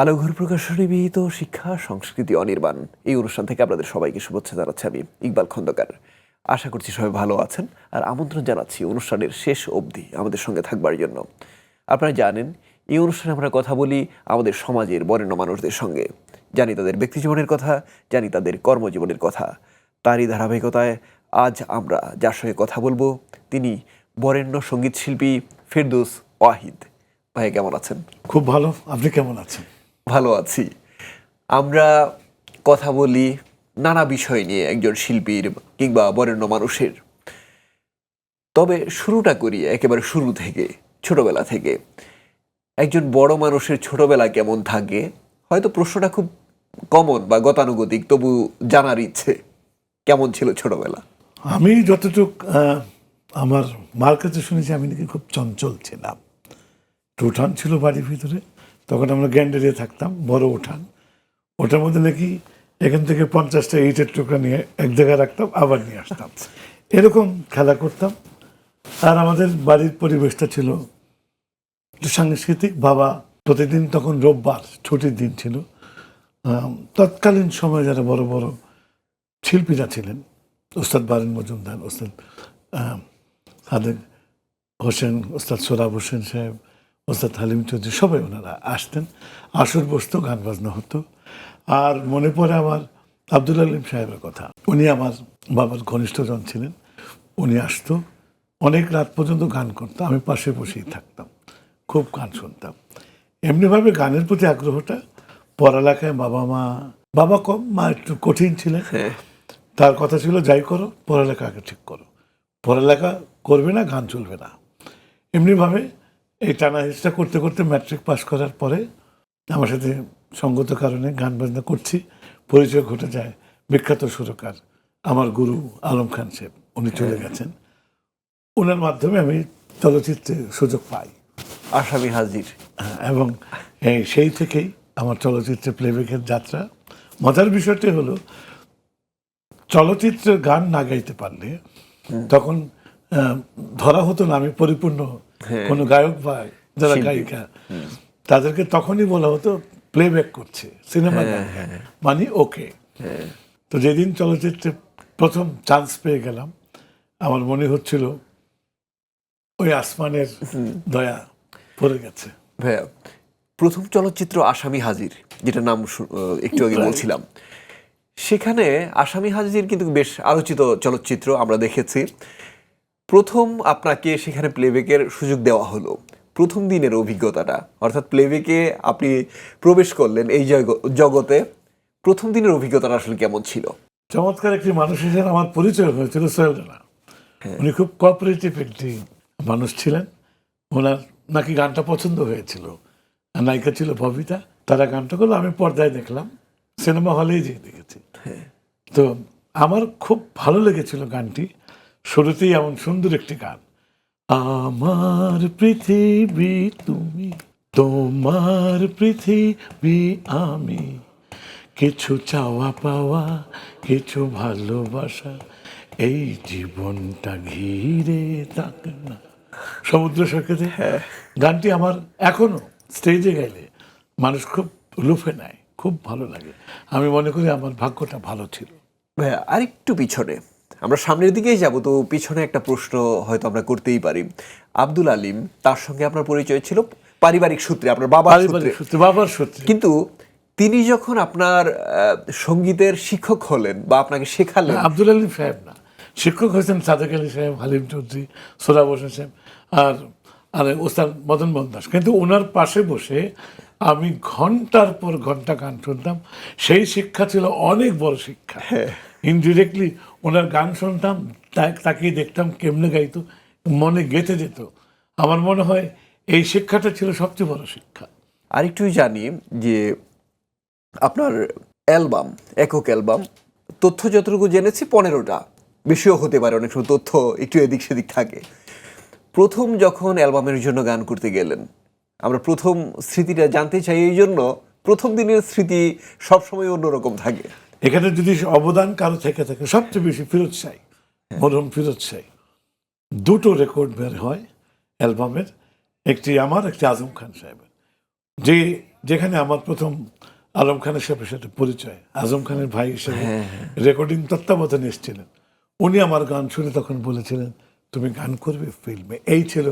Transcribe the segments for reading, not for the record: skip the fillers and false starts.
আলোঘর প্রকাশনী বিহিত শিক্ষা সংস্কৃতি অনির্বাণ এই অনুষ্ঠান থেকে আপনাদের সবাইকে শুভেচ্ছা জানাচ্ছি আমি ইকবাল খন্দকার। আশা করছি সবাই ভালো আছেন আর আমন্ত্রণ জানাচ্ছি অনুষ্ঠানের শেষ অবধি আমাদের সঙ্গে থাকবার জন্য। আপনারা জানেন এই অনুষ্ঠানে আমরা কথা বলি আমাদের সমাজের বরেণ্য মানুষদের সঙ্গে, জানি তাদের ব্যক্তিজীবনের কথা, জানি তাদের কর্মজীবনের কথা। তারই ধারাবাহিকতায় আজ আমরা যার সঙ্গে কথা বলবো তিনি বরেণ্য সঙ্গীত শিল্পী ফেরদৌস ওয়াহিদ। ভাই কেমন আছেন? খুব ভালো, আপনি কেমন আছেন? ভালো আছি। আমরা কথা বলি নানা বিষয় নিয়ে একজন শিল্পীর কিংবা বরেণ্য মানুষের। তবে শুরুটা করি একেবারে শুরু থেকে, ছোটবেলা থেকে। একজন বড় মানুষের ছোটবেলা কেমন থাকে, হয়তো প্রশ্নটা খুব কমন বা গতানুগতিক, তবু জানার ইচ্ছে কেমন ছিল ছোটবেলা। আমি যতটুক আমার মার কাছে শুনেছি আমি নাকি খুব চঞ্চল ছিলাম। উঠান ছিল বাড়ির ভিতরে, তখন আমরা গ্যান্ডেরিয়ে থাকতাম, বড় উঠান। ওটার মধ্যে নাকি এখান থেকে 50টা ইটের টুকরা নিয়ে এক জায়গায় রাখতাম, আবার নিয়ে আসতাম, এরকম খেলা করতাম। আর আমাদের বাড়ির পরিবেশটা ছিল একটু সাংস্কৃতিক। বাবা প্রতিদিন, তখন রোববার ছুটির দিন ছিল, তৎকালীন সময়ে যারা বড় বড় শিল্পীরা ছিলেন, ওস্তাদ বারেন মজুমদার, ওস্তাদ সাদেক হোসেন, ওস্তাদ সোহরাব হোসেন সাহেব, ওস্তাদ হালিম চৌধুরী, সবাই ওনারা আসতেন, আসর বসতো, গান বাজনা হতো। আর মনে পড়ে আমার আব্দুল আলিম সাহেবের কথা। উনি আমার বাবার ঘনিষ্ঠজন ছিলেন। উনি আসতো, অনেক রাত পর্যন্ত গান করতো, আমি পাশে বসেই থাকতাম, খুব গান শুনতাম। এমনিভাবে গানের প্রতি আগ্রহটা পড়ালেখায় বাবা কম, মা একটু কঠিন ছিলেন। তার কথা ছিল যাই করো পড়ালেখা আগে ঠিক করো, পড়ালেখা করবে না গান চলবে না। এমনিভাবে এই টানা হিসটা করতে করতে ম্যাট্রিক পাস করার পরে আমার সাথে সঙ্গত কারণে গান বাজনা করছি, পরিচয় ঘটে যায় বিখ্যাত সুরকার আমার গুরু আলম খান সাহেব। উনি চলে গেছেন, ওনার মাধ্যমে আমি চলচ্চিত্রে সুযোগ পাই, আসামি হাজির। এবং সেই থেকেই আমার চলচ্চিত্রে প্লেব্যাকের যাত্রা। মজার বিষয়টি হলো, চলচ্চিত্রের গান না গাইতে পারলে তখন ধরা হতো না আমি পরিপূর্ণ কোনো গায়ক বা যারা গায়িকা, তাদেরকে তখনই বলা হতো প্লেব্যাক করছে, সিনেমা গান, মানে ওকে। তো যেদিন চলচ্চিত্রে প্রথম চান্স পেয়ে গেলাম, আমার মনে হচ্ছিল ওই আসমানের দয়া পড়ে গেছে। ভাইয়া, প্রথম চলচ্চিত্র আসামি হাজির, যেটা নাম একটু আগে বলছিলাম, সেখানে আসামি হাজির কিন্তু বেশ আলোচিত চলচ্চিত্র, আমরা দেখেছি। প্রথম আপনাকে সেখানে প্লেব্যাকের সুযোগ দেওয়া হলো, প্রথম দিনের অভিজ্ঞতাটা, অর্থাৎ প্লেব্যাকে আপনি প্রবেশ করলেন এই জগতে, প্রথম দিনের অভিজ্ঞতাটা আসলে কেমন ছিল? চমৎকার একটি মানুষের সাথে আমার পরিচয় হয়েছিল সোহেল রানা। উনি খুব কোঅপারেটিভ একটি মানুষ ছিলেন। ওনার নাকি গানটা পছন্দ হয়েছিল, আর নায়িকা ছিল ববিতা, তারা গানটা করলো, আমি পর্দায় দেখলাম, সিনেমা হলেই যেয়ে দেখেছি। তো আমার খুব ভালো লেগেছিল গানটি। শুরুতেই এমন সুন্দর একটি গান, আমার পৃথিবী তুমি, তোমার পৃথিবী আমি, কিছু চাওয়া পাওয়া, কিছু ভালোবাসা, এই জীবনটা ঘিরে থাকে না সমুদ্র সৈকতে। গানটি আমার এখনো স্টেজে গেলে মানুষ খুব লুফে নেয়, খুব ভালো লাগে। আমি মনে করি আমার ভাগ্যটা ভালো ছিল। ভাইয়া, আরেকটু পিছনে, আমরা সামনের দিকেই যাব, তো পিছনে একটা প্রশ্ন হয়তো আমরা করতেই পারি। আব্দুল আলিম, তার সঙ্গে আপনার পরিচয় ছিল পারিবারিক সূত্রে, আপনার বাবার সূত্রে। কিন্তু তিনি যখন আপনার সঙ্গীতের শিক্ষক হলেন বা আপনাকে শেখালেন, আব্দুল আলিম সাহেব না, শিক্ষক হয়েছেন সাদেক আলী সাহেব, হালিম চৌধুরী, সোহরাব হোসেন সাহেব, আর ওস্তাদ মদন মোহন দাস। কিন্তু ওনার পাশে বসে আমি ঘন্টার পর ঘন্টা গান শুনতাম। সেই শিক্ষা ছিল অনেক বড় শিক্ষা। ইনডিরেক্টলি ওনার গান শুনতাম, তাকিয়ে দেখতাম কেমনে গাইতো, মনে গেঁথে যেত। আমার মনে হয় এই শিক্ষাটা ছিল সবচেয়ে বড় শিক্ষা। আরেকটু জানি যে আপনার অ্যালবাম, একক অ্যালবাম, তথ্য যতটুকু জেনেছি 15টা, বেশিও হতে পারে, অনেক সময় তথ্য একটু এদিক সেদিক থাকে। প্রথম যখন অ্যালবামের জন্য গান করতে গেলেন, আমরা প্রথম স্মৃতিটা জানতে চাই, এই জন্য প্রথম দিনের স্মৃতি সবসময় অন্যরকম থাকে। এখানে যদি অবদান কারো থেকে থাকে, সবচেয়ে বেশি ফিরোজ শাহ, মরহুম ফিরোজ শাহ। দুটো রেকর্ড বের হয় অ্যালবামের, একটি আমার, একটি আজম খান সাহেবের। যে যেখানে আমার প্রথম আলম খানের সাথে পরিচয়, আজম খানের ভাই হিসেবে রেকর্ডিং তত্ত্বাবধানে এসেছিলেন। উনি আমার গান শুনে তখন বলেছিলেন, তুমি গান করবে ফিল্মে। এই ছিল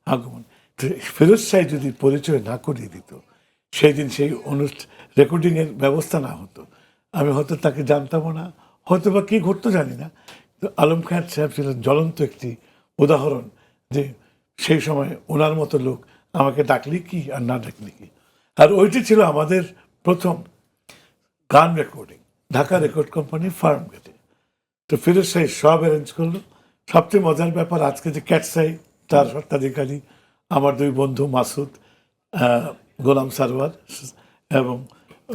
আগমন। তো ফিরোজ শাহ যদি পরিচয় না করিয়ে দিত, সেই দিন সেই রেকর্ডিংয়ের ব্যবস্থা না হতো, আমি হয়তো তাকে জানতামও না, হয়তো বা কী ঘটতো জানি না। তো আলম খান সাহেব ছিলেন জ্বলন্ত একটি উদাহরণ যে সেই সময় ওনার মতো লোক আমাকে ডাকলি কি আর না ডাকলি কি। আর ওইটি ছিল আমাদের প্রথম গান recording, Dhaka record company farm গেটে। তো ফিরোজ শাহ সব অ্যারেঞ্জ করলো। সবচেয়ে মজার ব্যাপার, আজকে যে ক্যাটসাই তার স্বত্বাধিকারী আমার দুই বন্ধু মাসুদ, গোলাম সারওয়ার এবং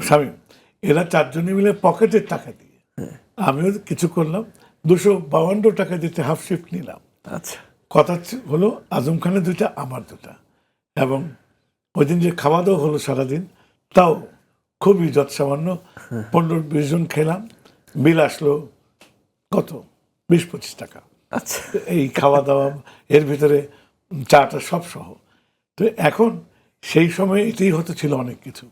শামীম, এরা চারজনে মিলে পকেটের টাকা দিয়ে, আমিও কিছু করলাম, 252 টাকা দিতে হাফ শিফট নিলাম। আচ্ছা, কথা হলো আজম খানের দুইটা, আমার দুটা। এবং ওই দিন যে খাওয়া দাওয়া হলো সারাদিন, তাও খুবই যৎসামান্য, 15-20 জন খেলাম। বিল আসলো কত, 20-25 টাকা। আচ্ছা, এই খাওয়া দাওয়া, এর ভিতরে চাটা সব সহ। তো এখন সেই সময় এটাই হতো, ছিল অনেক কিছু।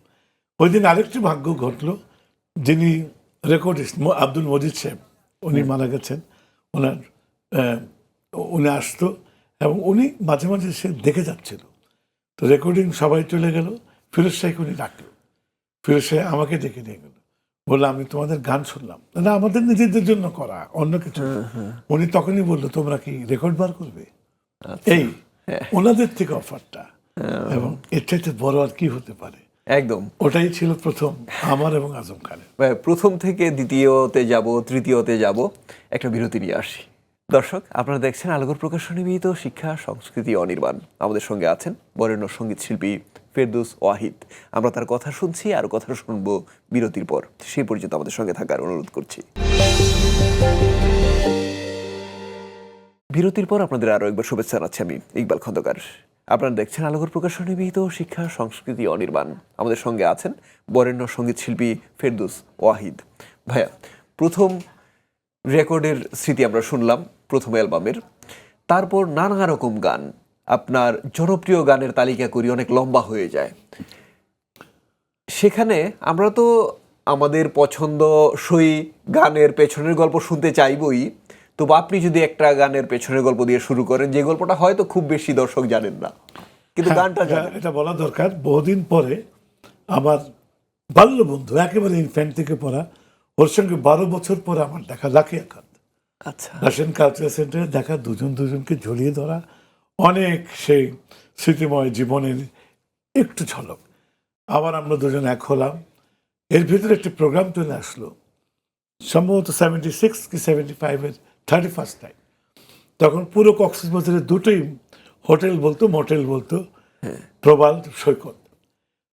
ওই দিন আরেকটি ভাগ্য ঘটলো, যিনি রেকর্ডিস্ট আব্দুল মজিদ সাহেব, উনি মারা গেছেন। ওনার উনি আসতো এবং উনি মাঝে মাঝে সে দেখে যাচ্ছিল। তো রেকর্ডিং সবাই চলে গেল, ফিরোজ শাহকে উনি ডাকলো। ফিরোজ শাহ আমাকে ডেকে নিয়ে গেল, বললো আমি তোমাদের গান শুনলাম, না আমাদের নিজেদের জন্য করা, অন্য কিছু। উনি তখনই বললো, তোমরা কি রেকর্ড বার করবে? এই ওনাদের থেকে অফারটা, এবং এর চাইতে বড় আর কি হতে পারে। একদম। ওটাই ছিল প্রথম আমার এবং আজম খানের। প্রথম থেকে দ্বিতীয়তে যাব, তৃতীয়তে যাব, একটা বিরতি নিয়ে আসি। দর্শক, আপনারা দেখছেন আলোকর প্রকাশনী নিবেদিত শিক্ষা সংস্কৃতি অনির্বাণ। আমাদের সঙ্গে আছেন বরেণ্য সঙ্গীত শিল্পী ফেরদৌস ওয়াহিদ। আমরা তার কথা শুনছি, আর কথা শুনবো বিরতির পর। সেই পর্যন্ত আমাদের সঙ্গে থাকার অনুরোধ করছি। বিরতির পর আপনাদের আরো একবার শুভেচ্ছা জানাচ্ছি আমি, ইকবাল খন্দকার। আপনারা দেখছেন আলোকর প্রকাশনী নিবেদিত শিক্ষা সংস্কৃতি অনির্বাণ। আমাদের সঙ্গে আছেন বরেণ্য সঙ্গীত শিল্পী ফেরদৌস ওয়াহিদ। ভাইয়া, প্রথম রেকর্ডের স্মৃতি আমরা শুনলাম, প্রথম অ্যালবামের। তারপর নানা রকম গান, আপনার জনপ্রিয় গানের তালিকা করি অনেক লম্বা হয়ে যায়। সেখানে আমরা তো আমাদের পছন্দসই গানের পেছনের গল্প শুনতে চাইবই। তো আপনি যদি একটা গানের পেছনের গল্প দিয়ে শুরু করেন, যে গল্পটা হয়তো খুব বেশি দর্শক জানেন না, কিন্তু গানটা জানেন। এটা বলা দরকার, বহুদিন পরে আমার বাল্য বন্ধু, একেবারে ইনফ্যান্ট থেকে পড়া, ওর সঙ্গে 12 বছর পরে আমার দেখা, লাকিয়া খান, আচ্ছা, রাশিয়ান কালচারাল সেন্টারে দেখা, দুজনকে জড়িয়ে ধরা, অনেক সেই স্মৃতিময় জীবনের একটু ঝলক। আবার আমরা দুজন এক হলাম। এর ভিতরে একটি প্রোগ্রাম চলে আসলো, সম্ভবত 76 কি 75-এর 31st নাইট। তখন পুরো কক্সবাজারে দুটোই হোটেল বলতো, মোটেল বলতো, প্রবাল, সৈকত।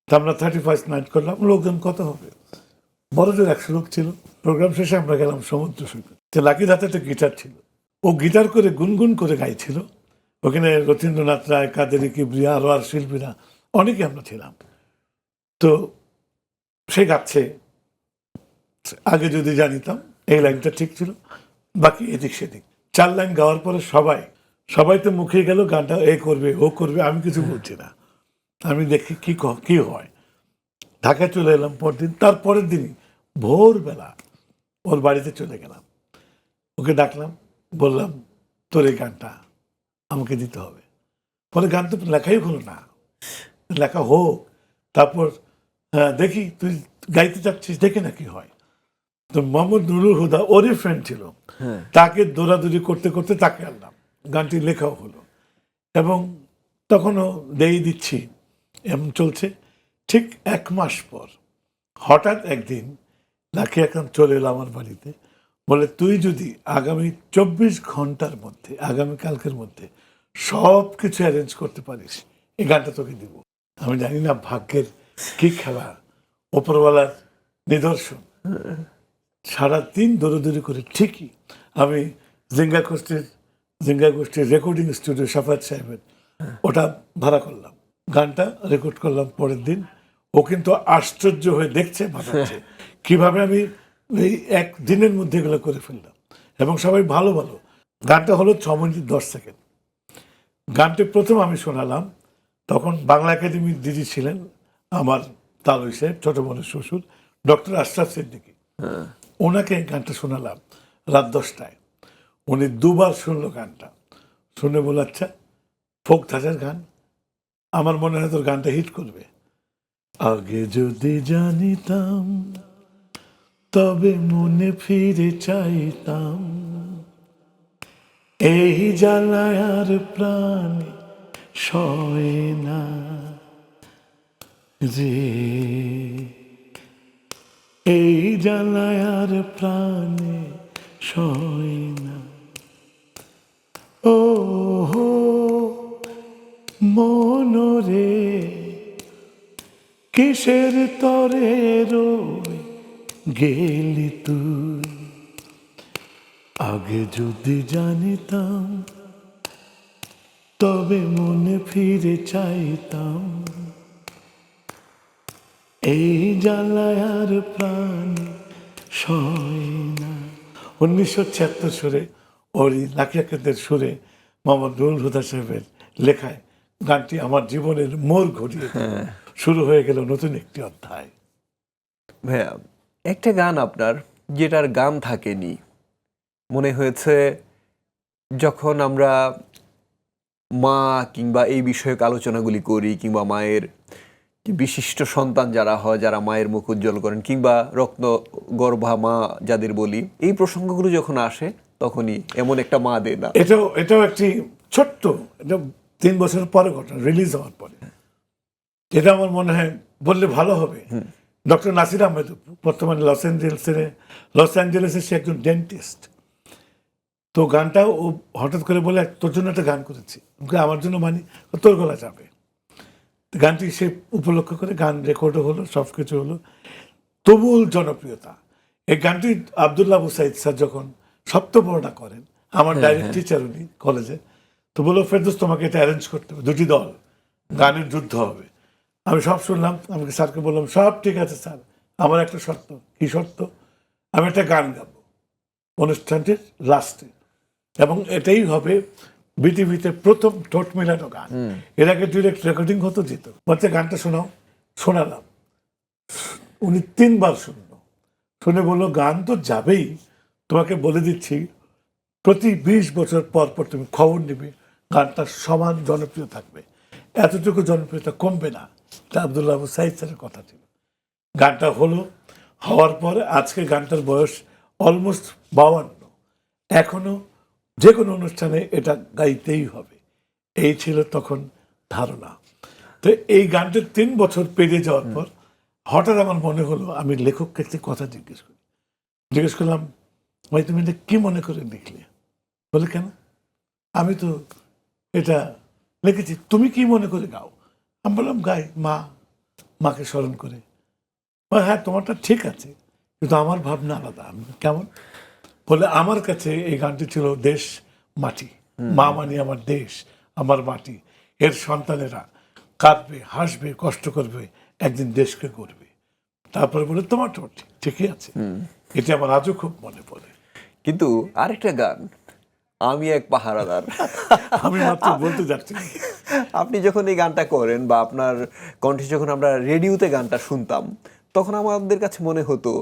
তা আমরা 31st নাইট করলাম। লোকজন কত হবে, বড়দের 100 লোক ছিল। প্রোগ্রাম শেষে আমরা গেলাম সমুদ্র সৈকত। তো লাকির হাতে একটা গিটার ছিল, ও গিটার করে গুনগুন করে গাইছিল। ওখানে রথীন্দ্রনাথ রায়, কাদেরী কিবরিয়া, আরো আর শিল্পীরা অনেকে আমরা ছিলাম। তো সে গাচ্ছে, আগে যদি জানিতাম এই লাইনটা ঠিক ছিল, বাকি এদিক সেদিক। 4 লাইন গাওয়ার পরে সবাই তো মুখে গেল, গানটা এ করবে ও করবে, আমি কিছু বলছি না। আমি দেখি কি হয়। ঢাকায় চলে এলাম পরদিন। তারপরের দিনই ভোরবেলা ওর বাড়িতে চলে গেলাম, ওকে ডাকলাম, বললাম তোর এই গানটা আমাকে দিতে হবে। পরে গান তো লেখাই হলো না, লেখা হোক, তারপর দেখি তুই গাইতে চাচ্ছিস, দেখে না কি হয়। তো মোহাম্মদ নুরুল হুদা, ওরই ফ্রেন্ড ছিল, তাকে দৌড়াদৌড়ি করতে করতে তাকে আনলাম, গানটি লেখাও হলো। এবং তখনও দিচ্ছি, এমন চলছে। ঠিক 1 মাস পর হঠাৎ একদিন লাকি এখন চলে এলো আমার বাড়িতে, বলে তুই যদি আগামী 24 ঘন্টার মধ্যে, আগামীকালকের মধ্যে সব কিছু অ্যারেঞ্জ করতে পারিস, এই গানটা তোকে দিব। আমি জানি না ভাগ্যের কি খেলা, ওপরওয়ালার নিদর্শন। সারাদিন দৌড়দৌড়ি করে ঠিকই আমি জিঙ্গা গোষ্ঠীর রেকর্ডিং স্টুডিও সাফাত সাহেবের ওটা ভাড়া করলাম, গানটা রেকর্ড করলাম। পরের দিন ও কিন্তু আশ্চর্য হয়ে দেখছে, ভাবাচ্ছে কিভাবে আমি এই 1 দিনের মধ্যে এগুলো করে ফেললাম। এবং সবাই ভালো। গানটা হলো 6 মিনিট 10 সেকেন্ড। গানটি প্রথম আমি শোনালাম, তখন বাংলা একাডেমির দিদি ছিলেন আমার তালুই সাহেব ছোট বোনের শ্বশুর ডক্টর আশরাফ সিদ্দিকী, ওনাকে গানটা শোনালাম রাত 10টায়। উনি দুবার শুনলো গানটা, শুনে বলে আচ্ছা ফোক ধাঁচের গান, আমার মনে হয় তোর গানটা হিট করবে। আগে যদি জানিতাম তবে মনে ফিরে চাইতাম, এই জ্বালায় আর প্রাণে সয় না রে, এই জ্বালায় আর প্রাণে সয় না। ও হো মনরে কিসের তরে রই গেলি তুই, আগে যদি জানিতাম তবে মনে ফিরে চাইতাম, এই জ্বালায় আর প্রাণ সয় না। 1976 সুরে ওরই লাকিয়াকেদের সুরে মোহাম্মদ নুরুল হুদা সাহেবের লেখায় গানটি আমার জীবনের মোড় ঘটিয়ে দিল। শুরু হয়ে গেল নতুন একটি অধ্যায়। ভাইয়া, একটা গান আপনার যেটার গান থাকেনি, মনে হয়েছে যখন আমরা মা কিংবা এই বিষয়ক আলোচনাগুলি করি, কিংবা মায়ের বিশিষ্ট সন্তান যারা হয়, যারা মায়ের মুখ উজ্জ্বল করেন, কিংবা রত্ন গর্ভা মা যাদের বলি, এই প্রসঙ্গগুলো যখন আসে তখনই এমন একটা মা দেয় না। এটাও একটি ছোট্ট, এটা 3 বছর পরে ঘটনা, রিলিজ হওয়ার পরে। এটা আমার মনে হয় বললে ভালো হবে। ডক্টর নাসির আহমেদ বর্তমানে লস অ্যাঞ্জেলেসে সে একজন ডেন্টিস্ট। তো গানটাও ও হঠাৎ করে বলে তোর জন্য একটা গান করেছি, আমার জন্য মানি তোর গলা যাবে। গানটি সে উপলক্ষ করে গান রেকর্ডও হলো, সব কিছু হলো, তুমুল জনপ্রিয়তা। এই গানটি আবদুল্লাহ আবু সাইদ স্যার যখন সপ্তবর্ণা করেন, আমার ডাইরেক্ট টিচার উনি কলেজে, তো বললো ফেরদৌস তোমাকে এটা অ্যারেঞ্জ করতে হবে, 2টি দল, গানের যুদ্ধ হবে। আমি সব শুনলাম, আমি স্যারকে বললাম সব ঠিক আছে স্যার, আমার একটা শর্ত। কি শর্ত? আমি একটা গান গাবো অনুষ্ঠানটির লাস্টে, এবং এটাই হবে বিটিভিতে প্রথম ঠোঁট মেলানো গান। এর আগে ডিরেক্ট রেকর্ডিং হতো, যেত বলছে গানটা শোনাও। শোনালাম, উনি 3 বার শুনলো, শুনে বললো গান তো যাবেই, তোমাকে বলে দিচ্ছি প্রতি 20 বছর পর পর তুমি খবর নেবে, গানটা সমান জনপ্রিয় থাকবে, এতটুকু জনপ্রিয়তা কমবে না। এটা আবদুল্লাহ আবু সাইদ স্যারের কথা ছিল। গানটা হলো, হওয়ার পরে আজকে গানটার বয়স অলমোস্ট 52, এখনো যে কোনো অনুষ্ঠানে এটা গাইতেই হবে, এই ছিল তখন ধারণা। তো এই গানটার 3 বছর পেরিয়ে যাওয়ার পর হঠাৎ আমার মনে হলো আমি লেখককে একটি কথা জিজ্ঞেস করলাম, ভাই তুমি এটা কি মনে করে লিখলে? বলে কেন? আমি তো এটা লিখেছি, তুমি কি মনে করে গাও? আমি বললাম গাই মাকে স্মরণ করে। হ্যাঁ তোমারটা ঠিক আছে, কিন্তু আমার ভাবনা আলাদা। আমি কেমন? বলে আমার কাছে এই গানটি ছিল দেশ মাটি, মা মানে আমার দেশ, আমার মাটি, এর সন্তানেরা কাঁদবে, হাসবে, কষ্ট করবে, একদিন দেশকে গড়বে। তারপরে বলে তোমারটা ঠিকই আছে। এটা আমার আজও খুব মনে পড়ে। কিন্তু আরেকটা গান, আমি এক পাহারাদার, আমি মাত্র বলতে যাচ্ছি, আপনি যখন এই গানটা করেন বা আপনার কণ্ঠে যখন আমরা রেডিওতে গানটা শুনতাম, তখন আমাদের কাছে মনে হতো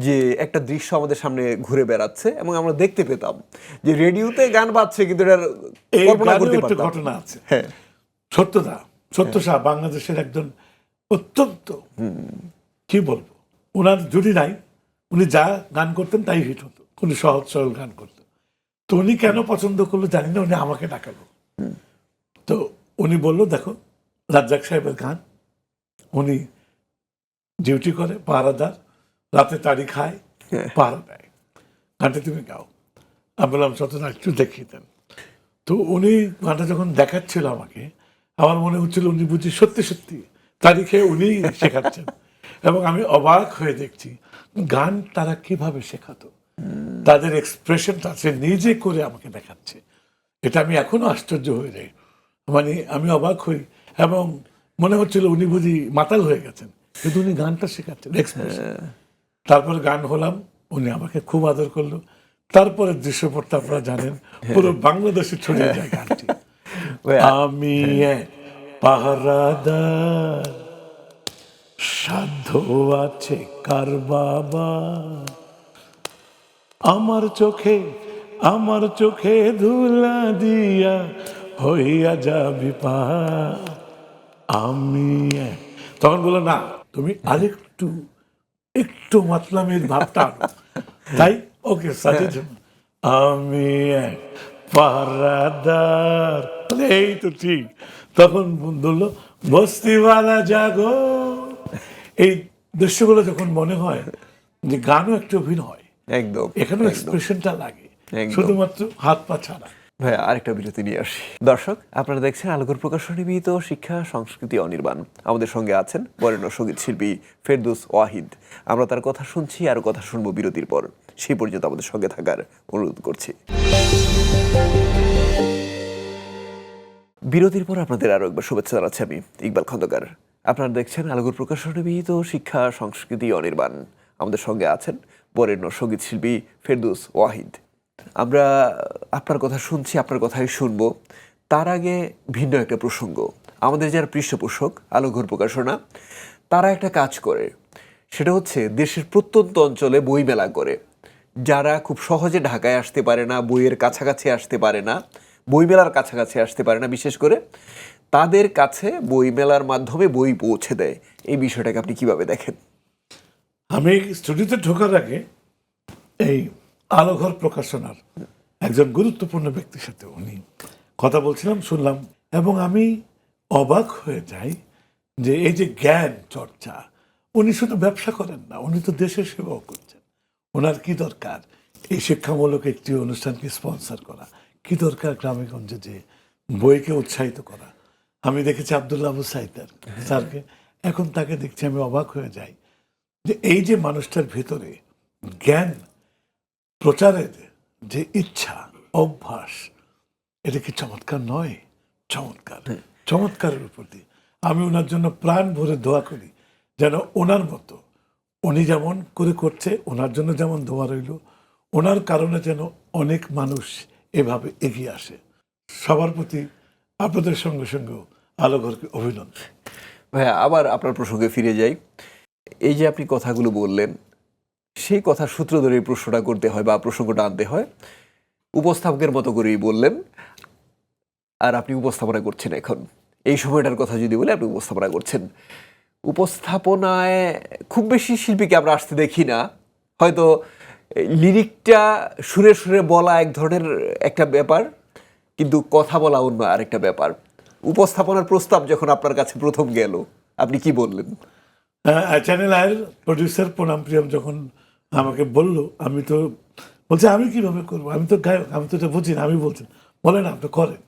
যে একটা দৃশ্য আমাদের সামনে ঘুরে বেড়াচ্ছে, এবং আমরা দেখতে পেতাম যে রেডিওতে গান বাজছে, কিন্তু এটার কল্পনা করতে পারতাম। ঘটনা আছে। হ্যাঁ, সত্য শাহ বাংলাদেশের একজন অত্যন্ত, কি বলবো, ওনার জুড়ি নাই, উনি যা গান করতেন তাই হিট হতো, উনি সহজ সরল গান করতেন। তো উনি কেন পছন্দ করলো জানি না, উনি আমাকে ডাকালো। তো উনি বললো দেখো রাজ্জাক সাহেবের গান, উনি ডিউটি করে, পাহারাদার, রাতে তাড়ি খায়, পাহারা দেয়, গানটা তুমি গাও। আমি বললাম সত্যতা একটু দেখিয়ে দেন। তো উনি গানটা যখন দেখাচ্ছিল আমাকে, আমার মনে হচ্ছিল উনি বুঝি সত্যি সত্যি তারিখে উনি শেখাচ্ছেন। এবং আমি অবাক হয়ে দেখছি গান তারা কিভাবে শেখাতো, তাদের এক্সপ্রেশনটা সে নিজে করে আমাকে দেখাচ্ছে। এটা আমি এখনো আশ্চর্য হয়ে যাই, মানে আমি অবাক হই, এবং মনে হচ্ছিল উনি বুঝি মাতাল হয়ে গেছেন, কিন্তু উনি গানটা শেখাচ্ছেন এক্সপ্রেশন। তারপরে গান হলাম, উনি আমাকে খুব আদর করলো। তারপরে দৃশ্যপটটা আপনারা জানেন, পুরো বাংলাদেশে ছড়িয়ে যায় গানটি। আমি এক পাহারাদার, সাধ্য আছে কার বাবা আমার চোখে ধুলা দিয়া হইয়া যাবি পা আমি তখন বললো না তুমি আরেকটু একটু মাতলামের ভাবটা আনো। তাই ওকে সাজেশন আমি এক পাহারাদার এই তো ঠিক। তখন বললো বস্তিওয়ালা জাগো। এই দৃশ্যগুলো যখন মনে হয় যে গানও একটা অভিনয়, একদম এখানেও এক্সপ্রেশনটা লাগে, একদম। শুধুমাত্র হাত পা ছাড়া। ভাইয়া আরেকটা বিরতি নিয়ে আসি। দর্শক, আপনারা দেখছেন আলোকর প্রকাশনী নিবেদিত শিক্ষা সংস্কৃতি অনির্বাণ। আমাদের সঙ্গে আছেন বরেণ্য সঙ্গীত শিল্পী ফেরদৌস ওয়াহিদ। আমরা তার কথা শুনছি, আরো কথা শুনবো বিরতির পর। সেই পর্যন্ত আমাদের সঙ্গে থাকার অনুরোধ করছি। বিরতির পর আপনাদের আরো একবার শুভেচ্ছা জানাচ্ছি আমি ইকবাল খন্দকার। আপনারা দেখছেন আলোকর প্রকাশনী নিবেদিত শিক্ষা সংস্কৃতি অনির্বাণ। আমাদের সঙ্গে আছেন বরেণ্য সঙ্গীত শিল্পী ফেরদৌস ওয়াহিদ। আমরা আপনার কথা শুনছি, আপনার কথাই শুনবো। তার আগে ভিন্ন একটা প্রসঙ্গ। আমাদের যারা পৃষ্ঠপোষক আলোঘর প্রকাশনা, তারা একটা কাজ করে, সেটা হচ্ছে দেশের প্রত্যন্ত অঞ্চলে বই মেলা করে। যারা খুব সহজে ঢাকায় আসতে পারে না, বইয়ের কাছাকাছি আসতে পারে না, বইমেলার কাছাকাছি আসতে পারে না, বিশেষ করে তাদের কাছে বইমেলার মাধ্যমে বই পৌঁছে দেয়। এই বিষয়টাকে আপনি কিভাবে দেখেন? আমি স্টুডিওতে ঢোকার আগে এই আলোঘর প্রকাশনার একজন গুরুত্বপূর্ণ ব্যক্তির সাথে উনি কথা বলছিলাম, শুনলাম, এবং আমি অবাক হয়ে যাই যে এই যে জ্ঞান চর্চা, উনি শুধু ব্যবসা করেন না, উনি তো দেশের সেবাও করছেন। ওনার কি দরকার এই শিক্ষামূলক একটি অনুষ্ঠানকে স্পন্সর করা, কি দরকার গ্রামে গঞ্জে যে বইকে উৎসাহিত করা। আমি দেখেছি আব্দুল্লাহ আবু সাইদার স্যারকে, এখন তাকে দেখছি, আমি অবাক হয়ে যাই যে এই যে মানুষটার ভিতরে জ্ঞান প্রচারের যে ইচ্ছা, অভ্যাস, এটা কি চমৎকার নয়? চমৎকার, চমৎকারের উপর দিয়ে আমি ওনার জন্য প্রাণ ভরে দোয়া করি যেন ওনার মতো উনি যেমন করে করছে, ওনার জন্য যেমন দোয়া রইল, ওনার কারণে যেন অনেক মানুষ এভাবে এগিয়ে আসে। সবার প্রতি আপনাদের সঙ্গে সঙ্গেও আলোঘরকে অভিনন্দন। ভাইয়া, আবার আপনার প্রসঙ্গে ফিরে যাই। এই যে আপনি কথাগুলো বললেন, সেই কথার সূত্র ধরে এই প্রশ্নটা করতে হয় বা প্রসঙ্গটা আনতে হয়। উপস্থাপকের মতো করেই বললেন, আর আপনি উপস্থাপনা করছেন। এখন এই সময়টার কথা যদি বলে, আপনি উপস্থাপনা করছেন। উপস্থাপনায় খুব বেশি শিল্পীকে আমরা আসতে দেখি না। হয়তো লিরিকটা সুরে সুরে বলা এক ধরনের একটা ব্যাপার, কিন্তু কথা বলা অন্য আরেকটা ব্যাপার। উপস্থাপনার প্রস্তাব যখন আপনার কাছে প্রথম গেল, আপনি কি বললেন? চ্যানেল আয়ের প্রডিউসার প্রণাম প্রিয়ম যখন আমাকে বললো, আমি তো বলছি আমি কিভাবে করবো, আমি তো গায়ক, আমি তো এটা বুঝি না। আমি বলছেন বলেন আপনি করেন।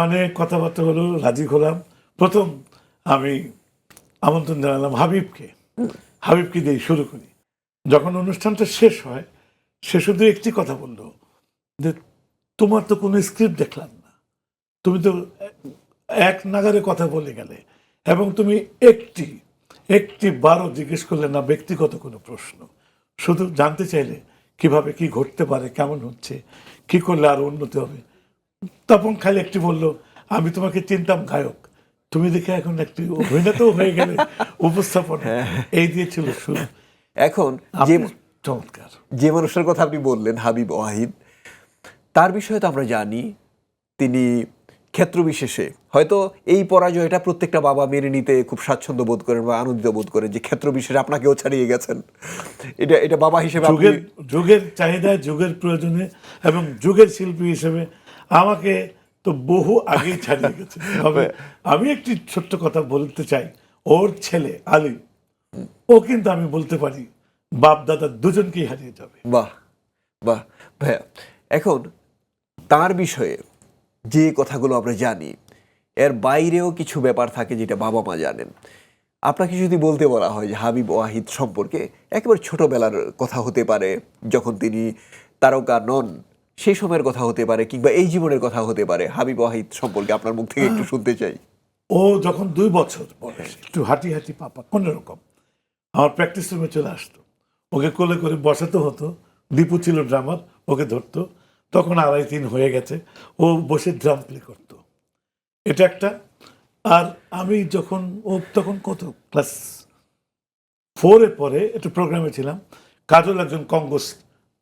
অনেক কথাবার্তা হলো, রাজি হলাম। প্রথম আমি আমন্ত্রণ জানালাম হাবিবকে দিয়ে শুরু করি। যখন অনুষ্ঠানটা শেষ হয়, সে শুধু একটি কথা বললো যে তোমার তো কোনো স্ক্রিপ্ট দেখলাম না, তুমি তো এক নাগারে কথা বলে গেলে, এবং তুমি একটি বারও জিজ্ঞেস করলে না ব্যক্তিগত কোনো প্রশ্ন, শুধু জানতে চাইলে কিভাবে কি ঘটতে পারে, কেমন হচ্ছে, কি করলে আরো উন্নতি হবে। তখন খালি একটি বললো, আমি তোমাকে চিনতাম গায়ক, তুমি দেখে এখন একটি অভিনেতাও হয়ে গেলে উপস্থাপনা। এই দিয়েছিল শুরু। এখন যে চমৎকার যে মানুষের কথা আপনি বললেন, হাবিব ওয়াহিদ, তার বিষয়ে তো আমরা জানি তিনি ক্ষেত্র বিশেষে হয়তো এই পরাজয়টা প্রত্যেকটা বাবা মেনে নিতে খুব স্বাচ্ছন্দ্য বোধ করেন বা আনন্দিত বোধ করেন যে ক্ষেত্র বিশেষে আপনাকেও ছাড়িয়ে গেছেন। এটা বাবা হিসেবে যুগের চাহিদায়, যুগের প্রয়োজনে, এবং যুগের শিল্পী হিসেবে আমাকে তো বহু আগেই ছাড়িয়ে গেছে। তবে আমি একটি ছোট্ট কথা বলতে চাই, ওর ছেলে আলী, ও কিন্তু আমি বলতে পারি বাপ দাদা দুজনকেই হারিয়ে যাবে। বাহ বাহ ভাইয়া, এখন তার বিষয়ে যে কথাগুলো আমরা জানি, এর বাইরেও কিছু ব্যাপার থাকে যেটা বাবা মা জানেন। আপনাকে যদি বলতে বলা হয় যে হাবিব ওয়াহিদ সম্পর্কে, একেবারে ছোটবেলার কথা হতে পারে, যখন তিনি তারকা নন সেই সময়ের কথা হতে পারে, কিংবা এই জীবনের কথা হতে পারে, হাবিব ওয়াহিদ সম্পর্কে আপনার মুখ থেকে একটু শুনতে চাই। ও যখন 2 বছর বয়স, একটু হাঁটি পাপা কোনোরকম আমার প্র্যাকটিস রুমে চলে আসতো, ওকে কোলে করে বসাতে হতো। দীপু ছিল ড্রামার, ওকে ধরতো। তখন 2.5-3 হয়ে গেছে, ও বসে ড্রাম প্লে করতো। এটা একটা। আর আমি যখন, ও তখন কত ক্লাস 4-এ পরে একটা প্রোগ্রামে ছিলাম, কাজল একজন কঙ্গোস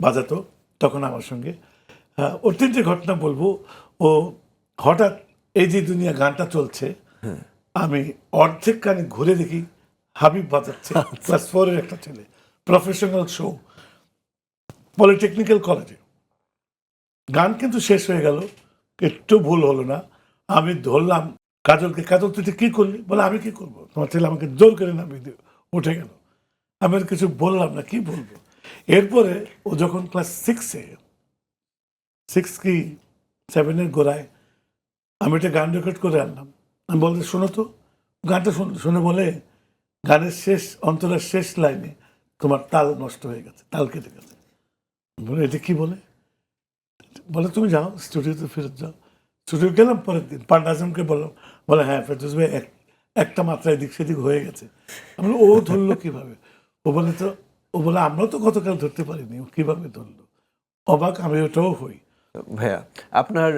বাজাতো তখন আমার সঙ্গে। ওর 3টে ঘটনা বলবো। ও হঠাৎ এই যে দুনিয়া গানটা চলছে, আমি অর্ধেক কানে ঘুরে দেখি হাবিব বাজাচ্ছে, ক্লাস 4-এর একটা ছেলে, প্রফেশনাল শো, পলিটেকনিক্যাল কলেজে। গান কিন্তু শেষ হয়ে গেল, একটু ভুল হলো না। আমি ধরলাম কাজলকে, কাজল তুই কি করলি? বলে আমি কি করবো, তোমার ছেলে আমাকে জোর করে নামিয়ে দিয়ে উঠে গেল। আমি আর কিছু বললাম না, কি বলবো। এরপরে ও যখন ক্লাস 6 কি 7-এর গোড়ায় আমি একটা গান রেকর্ড করে আনলাম। আমি বলতে শোনো তো, গানটা শুনে বলে গানের শেষ অন্তরের শেষ লাইনে তোমার তাল নষ্ট হয়ে গেছে, তাল কেটে গেছে। বলে এটা কি বলে? বলে তুমি যাও স্টুডিওতে ফেরত যাও। স্টুডিও গেলাম পরের দিন, পান্ডা আজমকে বললাম, বলে হ্যাঁ ফেরদৌস ভাই একটা মাত্রায় দিক সেদিক হয়ে গেছে। আমি ও ধরলো কিভাবে? ও বলে আমরাও তো গতকাল ধরতে পারিনি, ও কিভাবে ধরলো। অবাক আমি, ওটাও হই। ভাইয়া, আপনার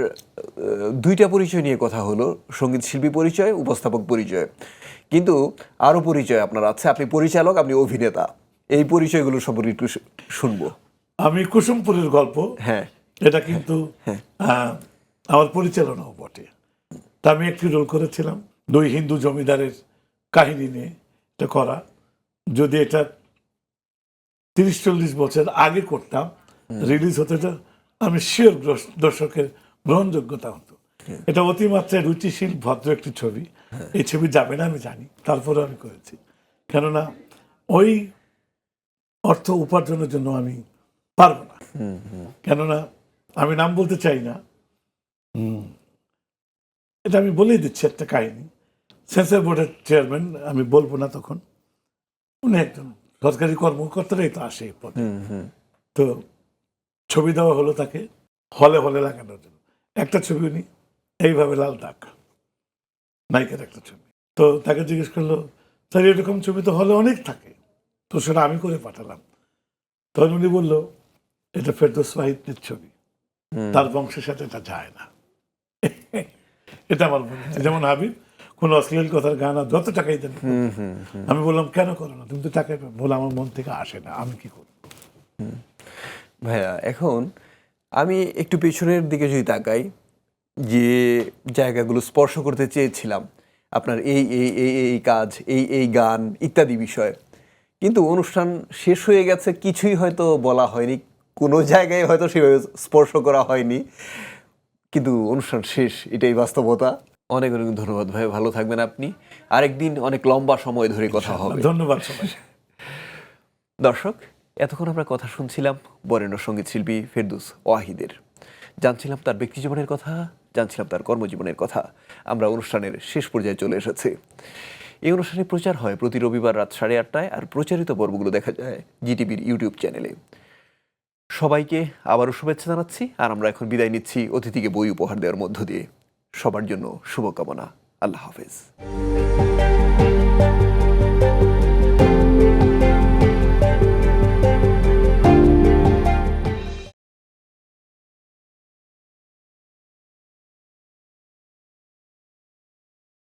2টা পরিচয় নিয়ে কথা হলো, সঙ্গীত শিল্পী পরিচয়, উপস্থাপক পরিচয়, কিন্তু আরও পরিচয় আপনার আছে, আপনি পরিচালক, আপনি অভিনেতা। এই পরিচয়গুলো সম্পর্কে একটু শুনবো। আমি কুসুমপুরের গল্প, হ্যাঁ, এটা কিন্তু আমার পরিচালনাও বটে। তা আমি একটি রোল করেছিলাম, 2 হিন্দু জমিদারের কাহিনী নিয়ে এটা করা। যদি এটা 30-40 বছর আগে করতাম, রিলিজ হতো, এটা আমি শিওর দর্শকের গ্রহণযোগ্যতা হতো। এটা অতিমাত্রায় রুচিশীল ভদ্র একটি ছবি। এই ছবি যাবে না আমি জানি, তারপরে আমি করেছি। কেননা ওই অর্থ উপার্জনের জন্য আমি পারবো না। কেননা আমি নাম বলতে চাই না, এটা আমি বলেই দিচ্ছি একটা কাহিনী। সেন্সর বোর্ডের চেয়ারম্যান, আমি বলবো না তখন, উনি একজন সরকারি কর্মকর্তারাই তো আসে এই পদে। তো ছবি দেওয়া হলো তাকে হলে হলে লাগানোর জন্য। একটা ছবি উনি এইভাবে লাল দাগ, নায়িকার একটা ছবি। তো তাকে জিজ্ঞেস করলো, স্যার এরকম ছবি তো হলে অনেক থাকে, তো সেটা আমি করে পাঠালাম। তখন উনি বললো, এটা ফেরদৌস ওয়াহিদের ছবি, তার বংশের সাথে এটা যায় না। এটা আমার মনে হচ্ছে। যেমন হাবিব কোনো অশ্লীল কথার গান আর যত টাকাই দেন, আমি বললাম কেন করো না, তুমি তো টাকাই পাবে। বলে আমার মন থেকে আসে না, আমি কি করবো। ভাইয়া, এখন আমি একটু পেছনের দিকে যদি তাকাই, যে জায়গাগুলো স্পর্শ করতে চেয়েছিলাম, আপনার এই এই এই এই কাজ, এই গান ইত্যাদি বিষয়, কিন্তু অনুষ্ঠান শেষ হয়ে গেছে, কিছুই হয়তো বলা হয়নি, কোনো জায়গায় হয়তো সেভাবে স্পর্শ করা হয়নি, কিন্তু অনুষ্ঠান শেষ, এটাই বাস্তবতা। অনেক অনেক ধন্যবাদ ভাই, ভালো থাকবেন আপনি। আরেকদিন অনেক লম্বা সময় ধরে কথা হবে। ধন্যবাদ সবাই। দর্শক, এতক্ষণ আমরা কথা শুনছিলাম বরেণ্য সঙ্গীত শিল্পী ফেরদৌস ওয়াহিদের। জানছিলাম তার ব্যক্তিজীবনের কথা, জানছিলাম তার কর্মজীবনের কথা। আমরা অনুষ্ঠানের শেষ পর্যায়ে চলে এসেছি। এই অনুষ্ঠানে প্রচার হয় প্রতি রবিবার রাত 8:30টায়, আর প্রচারিত পর্বগুলো দেখা যায় জিটিভির ইউটিউব চ্যানেলে। সবাইকে আবারও শুভেচ্ছা জানাচ্ছি, আর আমরা এখন বিদায় নিচ্ছি অতিথিকে বই উপহার দেওয়ার মধ্য দিয়ে। সবার জন্য শুভকামনা। আল্লাহ হাফেজ।